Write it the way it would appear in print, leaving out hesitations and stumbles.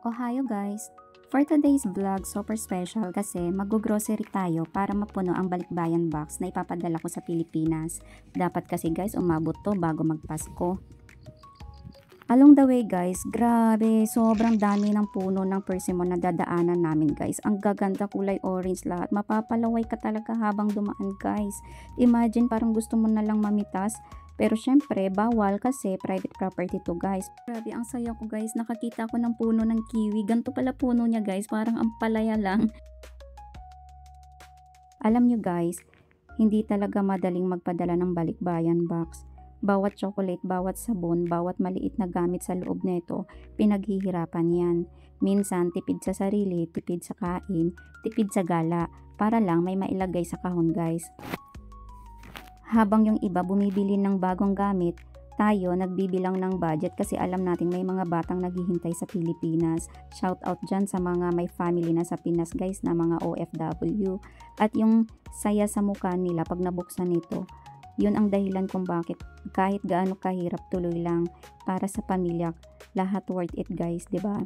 Ohayo guys! For today's vlog, super special kasi mag-grocery tayo para mapuno ang balikbayan box na ipapadala ko sa Pilipinas. Dapat kasi guys, umabot to bago magpasko. Along the way guys, grabe, sobrang dami ng puno ng persimmon na dadaanan namin guys. Ang gaganda, kulay orange lahat. Mapapalaway ka talaga habang dumaan guys. Imagine parang gusto mo na lang mamitas. Pero syempre, bawal kasi private property to guys. Grabe, ang saya ko guys. Nakakita ko ng puno ng kiwi. Ganto pala puno niya guys. Parang ampalaya lang. Alam nyo guys, hindi talaga madaling magpadala ng balikbayan box. Bawat chocolate, bawat sabon, bawat maliit na gamit sa loob nito, pinaghihirapan yan. Minsan, tipid sa sarili, tipid sa kain, tipid sa gala, para lang may mailagay sa kahon guys. Habang yung iba bumibili ng bagong gamit, tayo nagbibilang ng budget kasi alam natin may mga batang naghihintay sa Pilipinas. Shout out dyan sa mga may family na sa Pinas guys, na mga OFW. At yung saya sa mukha nila pag nabuksan nito, yun ang dahilan kung bakit kahit gaano kahirap, tuloy lang para sa pamilya. Lahat worth it guys, 'di ba?